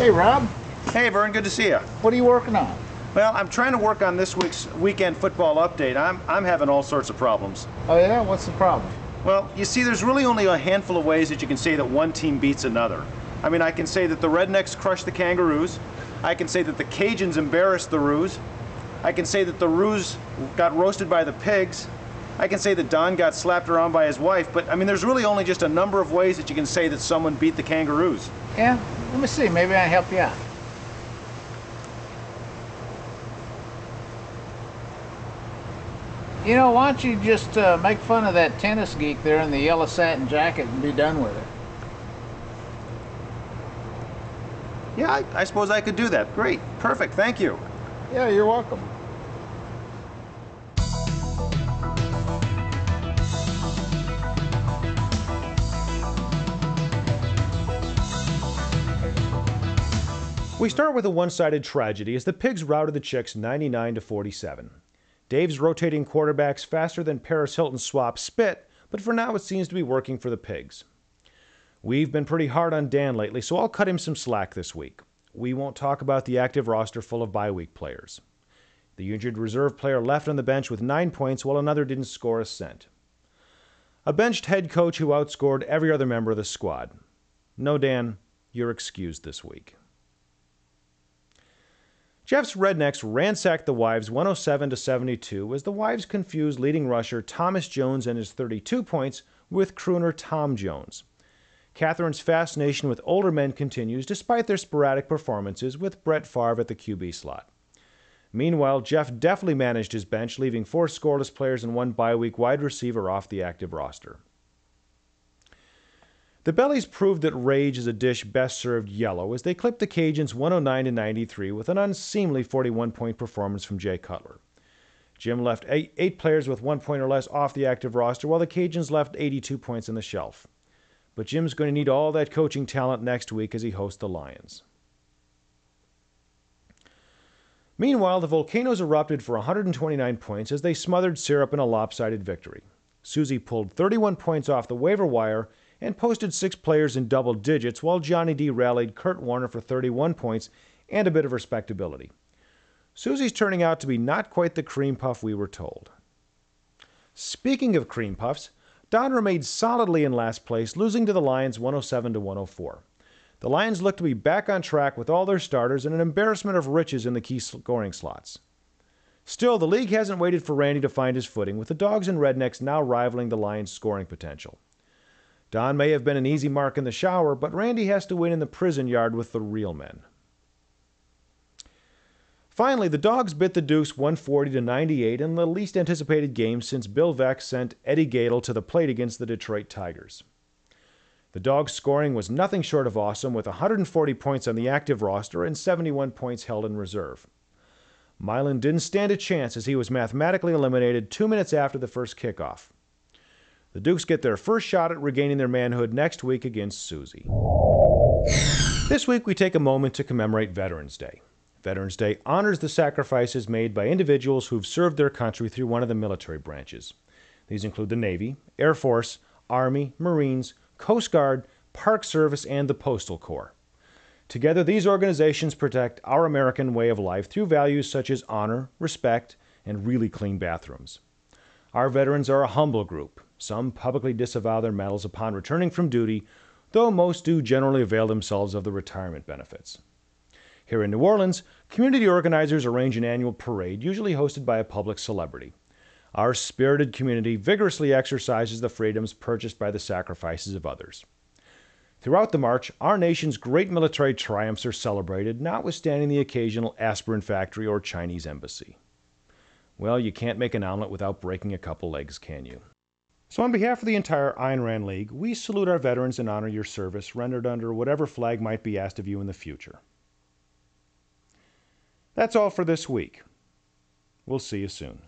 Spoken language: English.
Hey, Rob. Hey, Vern, good to see you. What are you working on? Well, I'm trying to work on this week's weekend football update. I'm having all sorts of problems. Oh, yeah? What's the problem? Well, you see, there's really only a handful of ways that you can say that one team beats another. I mean, I can say that the Rednecks crushed the Kangaroos. I can say that the Cajuns embarrassed the Roos. I can say that the Roos got roasted by the Pigs. I can say that Don got slapped around by his wife, but I mean, there's really only just a number of ways that you can say that someone beat the Kangaroos. Yeah? Let me see. Maybe I can help you out. You know, why don't you just make fun of that tennis geek there in the yellow satin jacket and be done with it? Yeah, I suppose I could do that. Great. Perfect. Thank you. Yeah, you're welcome. We start with a one-sided tragedy as the Pigs routed the Chicks 99-47. Dave's rotating quarterbacks faster than Paris Hilton's swap spit, but for now it seems to be working for the Pigs. We've been pretty hard on Dan lately, so I'll cut him some slack this week. We won't talk about the active roster full of bye-week players. The injured reserve player left on the bench with 9 points while another didn't score a cent. A benched head coach who outscored every other member of the squad. No, Dan, you're excused this week. Jeff's Rednecks ransacked the Wives 107-72 as the Wives confused leading rusher Thomas Jones and his 32 points with crooner Tom Jones. Catherine's fascination with older men continues despite their sporadic performances with Brett Favre at the QB slot. Meanwhile, Jeff deftly managed his bench, leaving 4 scoreless players and 1 bye-week wide receiver off the active roster. The Bellies proved that rage is a dish best served yellow as they clipped the Cajuns 109-93 with an unseemly 41-point performance from Jay Cutler. Jim left 8 players with 1 point or less off the active roster while the Cajuns left 82 points on the shelf. But Jim's going to need all that coaching talent next week as he hosts the Lions. Meanwhile, the Volcanoes erupted for 129 points as they smothered Syrup in a lopsided victory. Susie pulled 31 points off the waiver wire and posted 6 players in double digits, while Johnny D rallied Kurt Warner for 31 points and a bit of respectability. Susie's turning out to be not quite the cream puff we were told. Speaking of cream puffs, Don remained solidly in last place, losing to the Lions 107-104. The Lions look to be back on track with all their starters and an embarrassment of riches in the key scoring slots. Still, the league hasn't waited for Randy to find his footing, with the Dogs and Rednecks now rivaling the Lions' scoring potential. Don may have been an easy mark in the shower, but Randy has to win in the prison yard with the real men. Finally, the Dogs bit the Dukes 140-98 in the least anticipated game since Bill Veeck sent Eddie Gadel to the plate against the Detroit Tigers. The Dogs' scoring was nothing short of awesome, with 140 points on the active roster and 71 points held in reserve. Milan didn't stand a chance as he was mathematically eliminated 2 minutes after the first kickoff. The Dukes get their first shot at regaining their manhood next week against Susie. This week we take a moment to commemorate Veterans Day. Veterans Day honors the sacrifices made by individuals who've served their country through one of the military branches. These include the Navy, Air Force, Army, Marines, Coast Guard, Park Service, and the Postal Corps. Together, these organizations protect our American way of life through values such as honor, respect, and really clean bathrooms. Our veterans are a humble group. Some publicly disavow their medals upon returning from duty, though most do generally avail themselves of the retirement benefits. Here in New Orleans, community organizers arrange an annual parade, usually hosted by a public celebrity. Our spirited community vigorously exercises the freedoms purchased by the sacrifices of others. Throughout the march, our nation's great military triumphs are celebrated, notwithstanding the occasional aspirin factory or Chinese embassy. Well, you can't make an omelet without breaking a couple legs, can you? So on behalf of the entire Ayn Rand League, we salute our veterans and honor your service rendered under whatever flag might be asked of you in the future. That's all for this week. We'll see you soon.